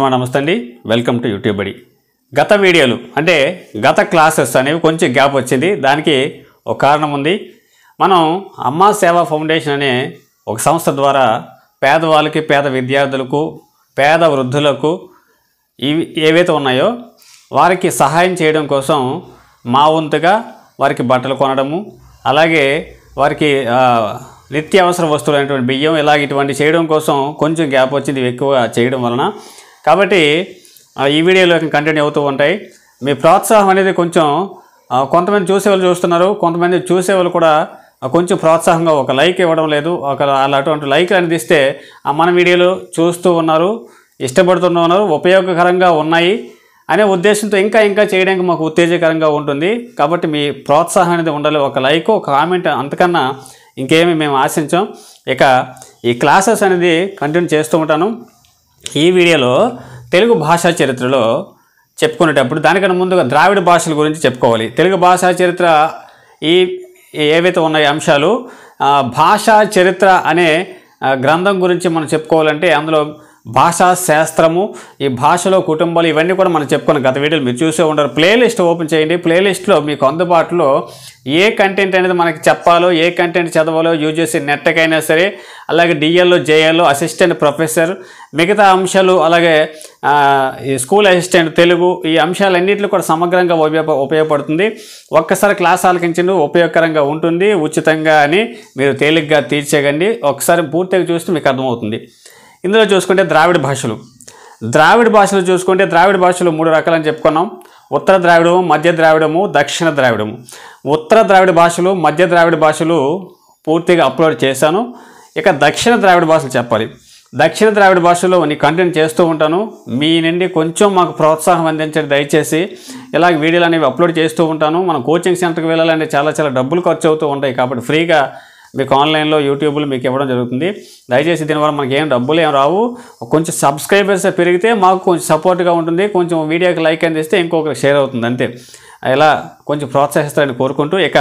మిత్రమా నమస్తే అండి, వెల్కమ్ టు యూట్యూబ్ బడి. గత వీడియోలు అంటే గత క్లాసెస్ అనేవి కొంచెం గ్యాప్ వచ్చింది. దానికి ఒక కారణం ఉంది. మనం అమ్మా సేవా ఫౌండేషన్ అనే ఒక సంస్థ ద్వారా పేదవాళ్ళకి, పేద విద్యార్థులకు, పేద వృద్ధులకు ఏవైతే ఉన్నాయో వారికి సహాయం చేయడం కోసం మా వంతుగా వారికి బట్టలు కొనడము, అలాగే వారికి నిత్యావసర వస్తువులు అయినటువంటి బియ్యం ఇటువంటి చేయడం కోసం కొంచెం గ్యాప్ వచ్చింది ఎక్కువ చేయడం వలన. కాబట్టి ఈ వీడియోలో కంటిన్యూ అవుతూ ఉంటాయి. మీ ప్రోత్సాహం అనేది కొంచెం కొంతమంది చూసేవాళ్ళు చూస్తున్నారు, కొంతమంది చూసేవాళ్ళు కూడా కొంచెం ప్రోత్సాహంగా ఒక లైక్ ఇవ్వడం లేదు. అటువంటి లైక్లు అనేది ఇస్తే మన వీడియోలు చూస్తూ ఉన్నారు, ఇష్టపడుతూ ఉన్నారు, ఉపయోగకరంగా ఉన్నాయి అనే ఉద్దేశంతో ఇంకా చేయడానికి మాకు ఉత్తేజకరంగా ఉంటుంది. కాబట్టి మీ ప్రోత్సాహం అనేది ఉండాలి. ఒక లైక్, ఒక కామెంట్, అంతకన్నా ఇంకేమీ మేము ఆశించాం. ఇక ఈ క్లాసెస్ అనేది కంటిన్యూ చేస్తూ ఉంటాను. ఈ వీడియోలో తెలుగు భాషా చరిత్రలో చెప్పుకునేటప్పుడు దానికన్నా ముందుగా ద్రావిడ భాషల గురించి చెప్పుకోవాలి. తెలుగు భాషా చరిత్ర ఏవైతే ఉన్నాయో అంశాలు, భాషా చరిత్ర అనే గ్రంథం గురించి మనం చెప్పుకోవాలంటే అందులో భాషా శాస్త్రము, ఈ భాషలో కుటుంబాలు ఇవన్నీ కూడా మనం చెప్పుకున్న గత వీడియోలు మీరు చూసే ఉంటారు. ప్లేలిస్ట్ ఓపెన్ చేయండి. ప్లేలిస్ట్లో మీకు అందుబాటులో ఏ కంటెంట్ అనేది మనకి చెప్పాలో, ఏ కంటెంట్ చదవాలో యూజీసీ నెట్కైనా సరే, అలాగే డిఎల్లో, జేఎల్లో, అసిస్టెంట్ ప్రొఫెసర్, మిగతా అంశాలు, అలాగే ఈ స్కూల్ అసిస్టెంట్ తెలుగు, ఈ అంశాలన్నింటిలో కూడా సమగ్రంగా ఉపయోగపడుతుంది. ఒక్కసారి క్లాస్ ఆలకించండి, ఉపయోగకరంగా ఉంటుంది, ఉచితంగా అని మీరు తేలిగ్గా తీర్చేయగండి. ఒకసారి పూర్తిగా చూస్తే మీకు అర్థమవుతుంది. ఇందులో చూసుకుంటే ద్రావిడ భాషలు చూసుకుంటే ద్రావిడ భాషలు 3 రకాలని చెప్పుకున్నాం. ఉత్తర ద్రావిడము, మధ్య ద్రావిడము, దక్షిణ ద్రావిడము. ఉత్తర ద్రావిడ భాషలు, మధ్య ద్రావిడ భాషలు పూర్తిగా అప్లోడ్ చేశాను. ఇక దక్షిణ ద్రావిడ భాషలు చెప్పాలి. దక్షిణ ద్రావిడ భాషలో కంటెంట్ చేస్తూ ఉంటాను. మీ నుండి కొంచెం మాకు ప్రోత్సాహం అందించండి దయచేసి. ఇలాగ వీడియోలు అనేవి అప్లోడ్ చేస్తూ ఉంటాను. మనం కోచింగ్ సెంటర్కి వెళ్ళాలంటే చాలా డబ్బులు ఖర్చు అవుతూ ఉంటాయి. కాబట్టి ఫ్రీగా మీకు ఆన్లైన్లో యూట్యూబ్లో మీకు ఇవ్వడం జరుగుతుంది. దయచేసి దీనివల్ల మనకి డబ్బులు రావు. కొంచెం సబ్స్క్రైబర్స్ పెరిగితే మాకు కొంచెం సపోర్ట్గా ఉంటుంది. కొంచెం వీడియోకి లైక్ అందిస్తే ఇంకొకరికి షేర్ అవుతుంది అంతే. ఇలా కొంచెం ప్రోత్సహిస్తారని కోరుకుంటూ ఇక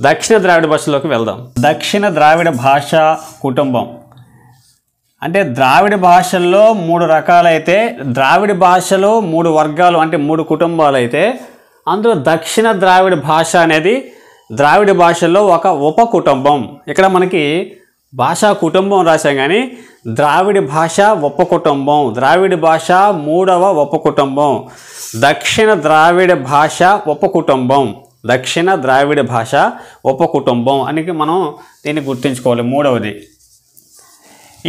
దక్షిణ ద్రావిడ భాషలోకి వెళ్దాం. దక్షిణ ద్రావిడ భాషా కుటుంబం అంటే ద్రావిడ భాషల్లో 3 రకాలైతే, ద్రావిడ భాషలో 3 వర్గాలు అంటే 3 కుటుంబాలు అయితే, అందులో దక్షిణ ద్రావిడ భాష అనేది ద్రావిడ భాషల్లో ఒక ఉపకుటుంబం. ఇక్కడ మనకి భాషా కుటుంబం రాశాం కానీ ద్రావిడ భాష ఉపకుటుంబం, ద్రావిడ భాష 3వ ఉపకుటుంబం, దక్షిణ ద్రావిడ భాష ఉపకుటుంబం, దక్షిణ ద్రావిడ భాష ఉపకుటుంబం అని మనం దీన్ని గుర్తుంచుకోవాలి. 3వది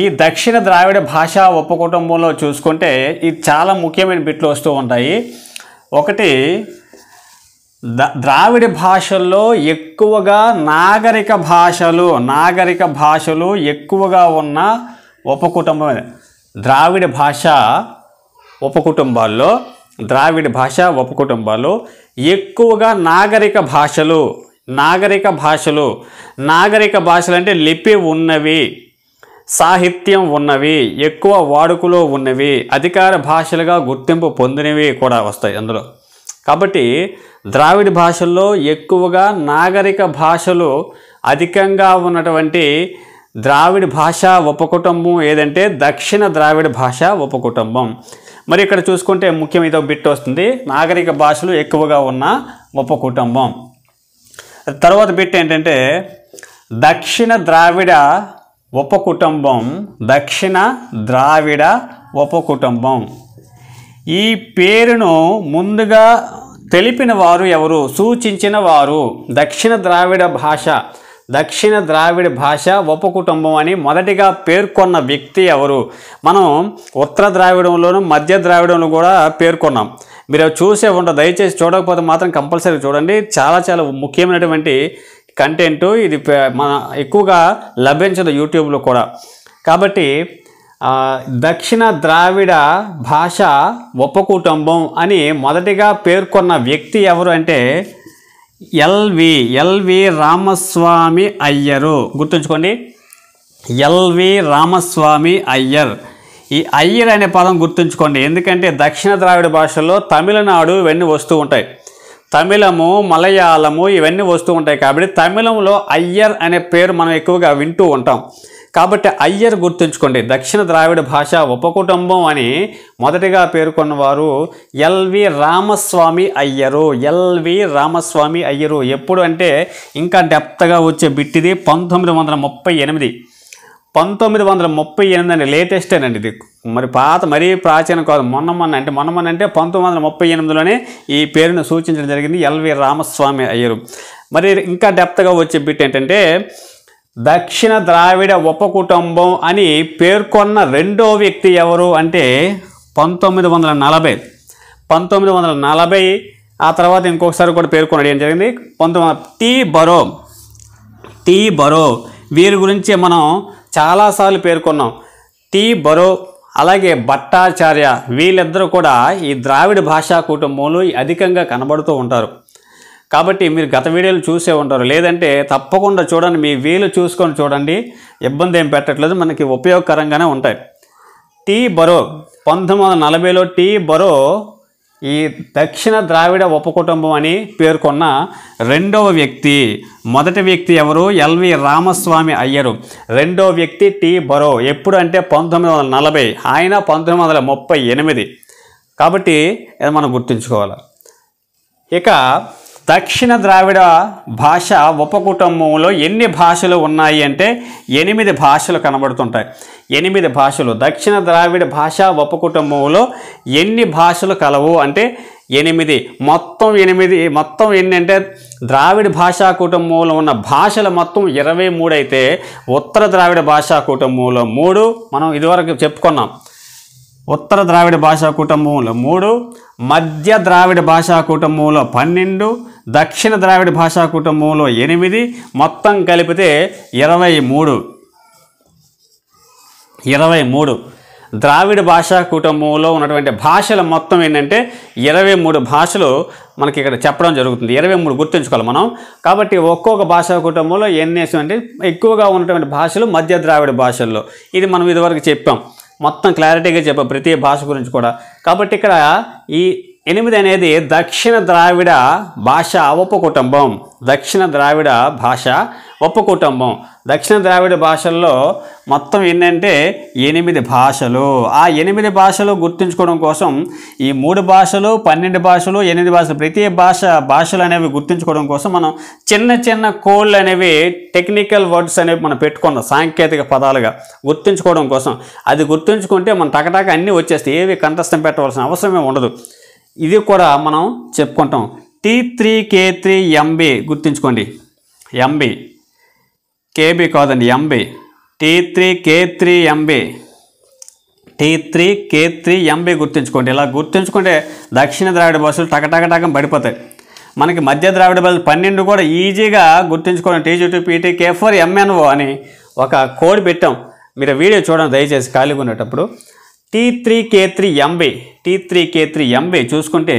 ఈ దక్షిణ ద్రావిడ భాష ఉపకుటుంబంలో చూసుకుంటే ఇది చాలా ముఖ్యమైన బిట్లు వస్తూ ఉంటాయి. ఒకటి, ద్రావిడ భాషల్లో ఎక్కువగా నాగరిక భాషలు ఎక్కువగా ఉన్న ఉపకుటుంబం. ద్రావిడ భాష ఉపకుటుంబాల్లో ఎక్కువగా నాగరిక భాషలు అంటే లిపి ఉన్నవి, సాహిత్యం ఉన్నవి, ఎక్కువ వాడుకలో ఉన్నవి, అధికార భాషలుగా గుర్తింపు పొందినవి కూడా వస్తాయి అందులో. కాబట్టి ద్రావిడ భాషల్లో ఎక్కువగా నాగరిక భాషలు అధికంగా ఉన్నటువంటి ద్రావిడ భాషా ఉపకుటుంబం ఏదంటే దక్షిణ ద్రావిడ భాషా ఉపకుటుంబం. మరి ఇక్కడ చూసుకుంటే ముఖ్యం ఇదో బిట్ వస్తుంది, నాగరిక భాషలు ఎక్కువగా ఉన్న ఉపకుటుంబం. తర్వాత బిట్ ఏంటంటే దక్షిణ ద్రావిడ ఉపకుటుంబం. ఈ పేరును ముందుగా తెలిపిన వారు ఎవరు, సూచించిన వారు? దక్షిణ ద్రావిడ భాష ఉపకుటుంబం అని మొదటిగా పేర్కొన్న వ్యక్తి ఎవరు? మనం ఉత్తర ద్రావిడంలోను, మధ్య ద్రావిడంలో కూడా పేర్కొన్నాం. మీరు చూసే ఉంటారు. దయచేసి చూడకపోతే మాత్రం కంపల్సరీ చూడండి. చాలా ముఖ్యమైనటువంటి కంటెంట్ ఇది. మన ఎక్కువగా లభించదు యూట్యూబ్లో కూడా. కాబట్టి దక్షిణ ద్రావిడ భాష ఉపకుటుంబం అని మొదటిగా పేర్కొన్న వ్యక్తి ఎవరు అంటే ఎల్వి రామస్వామి అయ్యరు. గుర్తుంచుకోండి, ఎల్వి రామస్వామి అయ్యర్. ఈ అయ్యర్ అనే పదం గుర్తుంచుకోండి, ఎందుకంటే దక్షిణ ద్రావిడ భాషల్లో తమిళనాడు ఇవన్నీ వస్తూ ఉంటాయి. తమిళము, మలయాళము ఇవన్నీ వస్తూ ఉంటాయి. కాబట్టి తమిళంలో అయ్యర్ అనే పేరు మనం ఎక్కువగా వింటూ ఉంటాం. కాబట్టి అయ్యర్ గుర్తుంచుకోండి. దక్షిణ ద్రావిడ భాషా ఉపకుటుంబం అని మొదటిగా పేర్కొన్నవారు ఎల్వి రామస్వామి అయ్యరు. ఎల్వి రామస్వామి అయ్యరు. ఎప్పుడు అంటే ఇంకా డెప్త్గా వచ్చే బిట్ ఇది 1938. 1938 అండి, లేటెస్ట్ అండి ఇది. మరి మరీ ప్రాచీనం కాదు. మొన్న అంటే 1938లోనే ఈ పేరును సూచించడం జరిగింది, ఎల్వి రామస్వామి అయ్యరు. మరి ఇంకా డెప్త్గా వచ్చే బిట్ ఏంటంటే దక్షిణ ద్రావిడ ఉపకుటుంబం అని పేర్కొన్న రెండో వ్యక్తి ఎవరు అంటే 1940. ఆ తర్వాత ఇంకొకసారి కూడా పేర్కొన్నాడు. ఏం జరిగింది? టీ బరో. వీరి గురించి మనం చాలాసార్లు పేర్కొన్నాం. టీ బరో అలాగే భట్టాచార్య, వీళ్ళిద్దరూ కూడా ఈ ద్రావిడ భాషా కుటుంబంలో అధికంగా కనబడుతూ ఉంటారు. కాబట్టి మీరు గత వీడియోలు చూసే ఉంటారు, లేదంటే తప్పకుండా చూడండి. మీ వీలు చూసుకొని చూడండి, ఇబ్బంది ఏం పెట్టట్లేదు, మనకి ఉపయోగకరంగానే ఉంటాయి. టీ బరో 1940లో టీ బరో ఈ దక్షిణ ద్రావిడ ఉపకుటుంబం అని పేర్కొన్న రెండవ వ్యక్తి. మొదటి వ్యక్తి ఎవరు? ఎల్వి రామస్వామి అయ్యరు. రెండో వ్యక్తి టీ బరో. ఎప్పుడు అంటే 1940, ఆయన 1938. కాబట్టి అది మనం గుర్తుంచుకోవాలి. ఇక దక్షిణ ద్రావిడ భాష ఉపకుటుంబంలో ఎన్ని భాషలు ఉన్నాయి అంటే 8 భాషలు కనబడుతుంటాయి. 8 భాషలు. దక్షిణ ద్రావిడ భాషా ఉపకుటుంబంలో ఎన్ని భాషలు కలవు అంటే 8. మొత్తం ఎన్ని అంటే ద్రావిడ భాషా కుటుంబంలో ఉన్న భాషలు మొత్తం 23 అయితే ఉత్తర ద్రావిడ భాషా కుటుంబంలో 3 మనం ఇదివరకు చెప్పుకున్నాం. ఉత్తర ద్రావిడ భాషా కుటుంబంలో 3, మధ్య ద్రావిడ భాషా కుటుంబంలో 12, దక్షిణ ద్రావిడ భాషా కుటుంబంలో 8, మొత్తం కలిపితే 23. ద్రావిడ భాషా కుటుంబంలో ఉన్నటువంటి భాషల మొత్తం ఏంటంటే 23 భాషలు మనకి ఇక్కడ చెప్పడం జరుగుతుంది. 23 గుర్తుంచుకోవాలి మనం. కాబట్టి ఒక్కొక్క భాషా కుటుంబంలో ఎన్ని అంటే ఎక్కువగా ఉన్నటువంటి భాషలు మధ్య ద్రావిడ భాషల్లో. ఇది మనం ఇదివరకు చెప్పాం, మొత్తం క్లారిటీగా చెప్పాం ప్రతి భాష గురించి కూడా. కాబట్టి ఇక్కడ ఈ 8 అనేది దక్షిణ ద్రావిడ భాషా ఉపకుటుంబం. దక్షిణ ద్రావిడ భాష ఉపకుటుంబం. దక్షిణ ద్రావిడ భాషల్లో మొత్తం ఏంటంటే 8 భాషలు. ఆ 8 భాషలు గుర్తుంచుకోవడం కోసం ఈ 3 భాషలు, 12 భాషలు, 8 భాషలు, ప్రతి భాషలు అనేవి గుర్తుంచుకోవడం కోసం మనం చిన్న కోడ్లు అనేవి, టెక్నికల్ వర్డ్స్ అనేవి మనం పెట్టుకున్నాం సాంకేతిక పదాలుగా గుర్తుంచుకోవడం కోసం. అది గుర్తుంచుకుంటే మనం టకటక అన్నీ వచ్చేస్తాయి, ఏవి కంఠస్థం పెట్టవలసిన అవసరమే ఉండదు. ఇది కూడా మనం చెప్పుకుంటాం. T3K3MB గుర్తుంచుకోండి. MB KB కాదండి, MB. T3K3MB గుర్తుంచుకోండి. ఇలా గుర్తుంచుకుంటే దక్షిణ ద్రావిడ భాషలు టకటకటకం పడిపోతాయి. మనకి మధ్య ద్రావిడ భాషలు 12 కూడా ఈజీగా గుర్తుంచుకోవడం. T2PT K4MNO అని ఒక కోడ్ పెట్టాం. మీరు వీడియో చూడండి దయచేసి ఖాళీగా ఉండేటప్పుడు. T3K3MB చూసుకుంటే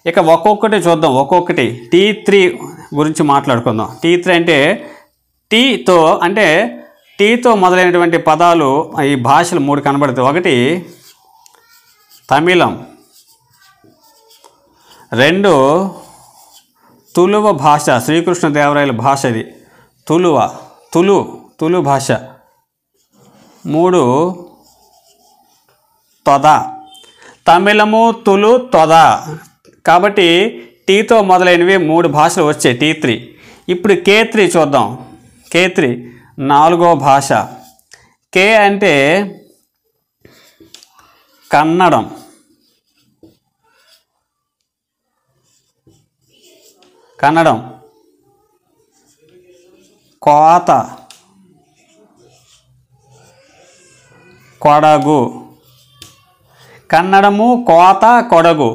ఇక ఒక్కొక్కటి చూద్దాం. ఒక్కొక్కటి T3 గురించి మాట్లాడుకుందాం. T3 అంటే టీతో మొదలైనటువంటి పదాలు ఈ భాషలు 3 కనబడతాయి. ఒకటి తమిళం, 2 తులువ భాష, శ్రీకృష్ణదేవరాయల భాష, ఇది తులు భాష. 3 తొద, తమిళము, తులు, తొద. కాబట్టి టీతో మొదలైనవి 3 భాషలు వచ్చాయి T3. ఇప్పుడు K3 చూద్దాం. K3 4వ భాష. K అంటే కన్నడం, కోత, కొడగు. కన్నడము, కోత, కొడగు.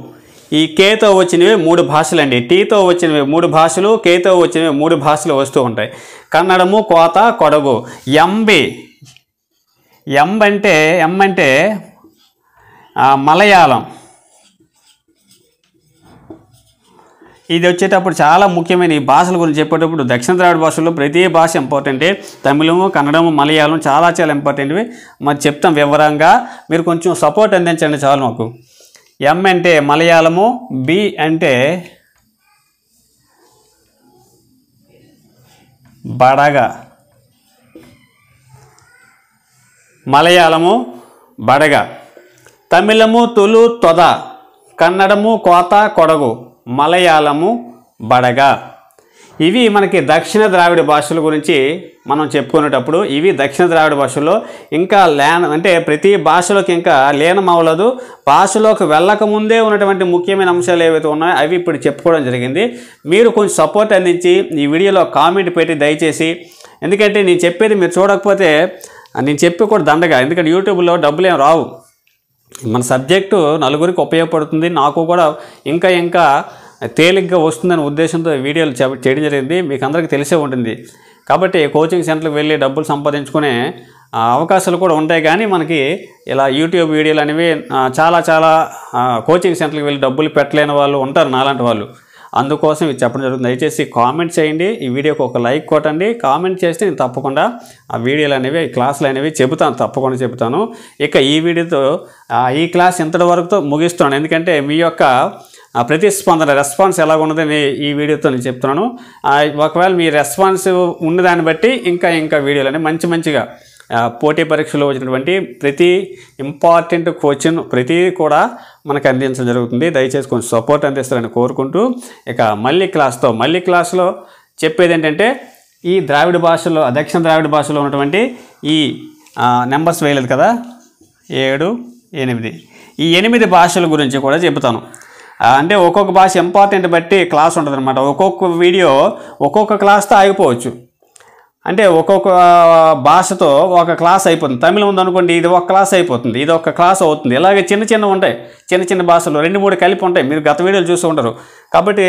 ఈ కేతో వచ్చినవి 3 భాషలు అండి. టీతో వచ్చినవి 3 భాషలు, కేతో వచ్చినవి 3 భాషలు వస్తూ ఉంటాయి. కన్నడము, కోత, కొడగు. ఎం అంటే మలయాళం. ఇది వచ్చేటప్పుడు చాలా ముఖ్యమైన ఈ భాషల గురించి చెప్పేటప్పుడు దక్షిణ ద్రావిడ భాషల్లో ప్రతి భాష ఇంపార్టెంటే. తమిళము, కన్నడము, మలయాళం చాలా ఇంపార్టెంట్వి. మరి చెప్తాం వివరంగా, మీరు కొంచెం సపోర్ట్ అందించండి చాలు మాకు. ఎం అంటే మలయాళము, బి అంటే బడగ, మలయాళము బడగ, తమిళము తులు తొద, కన్నడము కోత కొడగు, మలయాళము బడగ. ఇవి మనకి దక్షిణ ద్రావిడ భాషల గురించి మనం చెప్పుకునేటప్పుడు ఇవి దక్షిణ ద్రావిడ భాషల్లో ఇంకా అంటే ప్రతి భాషలోకి ఇంకా లీనం అవ్వలేదు. భాషలోకి వెళ్ళకముందే ఉన్నటువంటి ముఖ్యమైన అంశాలు ఏవైతే ఉన్నాయో అవి ఇప్పుడు చెప్పుకోవడం జరిగింది. మీరు కొంచెం సపోర్ట్ అందించి ఈ వీడియోలో కామెంట్ పెట్టి దయచేసి, ఎందుకంటే నేను చెప్పేది మీరు చూడకపోతే నేను చెప్పి కూడా దండగా, ఎందుకంటే యూట్యూబ్లో డబ్బులు ఏం రావు. మన సబ్జెక్టు నలుగురికి ఉపయోగపడుతుంది, నాకు కూడా ఇంకా తేలిగ్గా వస్తుందనే ఉద్దేశంతో వీడియోలు చేయడం జరిగింది. మీకు అందరికీ తెలిసే ఉంటుంది. కాబట్టి కోచింగ్ సెంటర్కి వెళ్ళి డబ్బులు సంపాదించుకునే అవకాశాలు కూడా ఉంటాయి. కానీ మనకి ఇలా యూట్యూబ్ వీడియోలు అనేవి చాలా కోచింగ్ సెంటర్కి వెళ్ళి డబ్బులు పెట్టలేని వాళ్ళు ఉంటారు, నాలాంటి వాళ్ళు. అందుకోసం ఇది చెప్పడం జరుగుతుంది. దయచేసి కామెంట్ చేయండి, ఈ వీడియోకి ఒక లైక్ కొట్టండి. కామెంట్ చేస్తే నేను తప్పకుండా ఆ వీడియోలు అనేవి, క్లాసులు అనేవి తప్పకుండా చెబుతాను. ఇక ఈ వీడియోతో ఈ క్లాస్ ఇంతటి వరకుతో ముగిస్తున్నాను. ఎందుకంటే మీ యొక్క ప్రతిస్పందన, రెస్పాన్స్ ఎలా ఉన్నదని ఈ వీడియోతో నేను చెప్తున్నాను. ఒకవేళ మీ రెస్పాన్స్ ఉన్నదాన్ని బట్టి ఇంకా వీడియోలు అనేవి మంచిగా పోటీ పరీక్షలో వచ్చినటువంటి ప్రతి ఇంపార్టెంట్ క్వశ్చన్ ప్రతి కూడా మనకు అందించడం జరుగుతుంది. దయచేసి కొంచెం సపోర్ట్ అందిస్తారని కోరుకుంటూ, ఇక మళ్ళీ క్లాస్లో చెప్పేది ఏంటంటే, ఈ ద్రావిడ భాషలో, దక్షిణ ద్రావిడ భాషలో ఉన్నటువంటి ఈ నెంబర్స్ వేయలేదు కదా, 7, 8, ఈ 8 భాషల గురించి కూడా చెబుతాను. అంటే ఒక్కొక్క భాష ఇంపార్టెంట్ బట్టి క్లాస్ ఉంటుంది అనమాట. ఒక్కొక్క వీడియో ఒక్కొక్క క్లాస్తో ఆగిపోవచ్చు. అంటే ఒక్కొక్క భాషతో ఒక క్లాస్ అయిపోతుంది. తమిళం ఉందనుకోండి, ఇది ఒక క్లాస్ అయిపోతుంది, ఇది ఒక క్లాస్ అవుతుంది. ఇలాగే చిన్న ఉంటాయి, చిన్న భాషలు 2-3 కలిపి ఉంటాయి. మీరు గత వీడియోలు చూసి ఉంటారు. కాబట్టి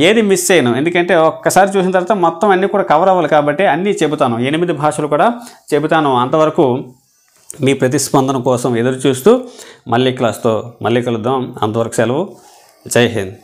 ఏది మిస్ చేయను, ఎందుకంటే ఒక్కసారి చూసిన తర్వాత మొత్తం అన్నీ కూడా కవర్ అవ్వాలి. కాబట్టి అన్నీ చెబుతాను, 8 భాషలు కూడా చెబుతాను. అంతవరకు మీ ప్రతిస్పందన కోసం ఎదురు చూస్తూ మళ్ళీ క్లాస్తో మళ్ళీ కలుద్దాం. అంతవరకు సెలవు. జై హింద్.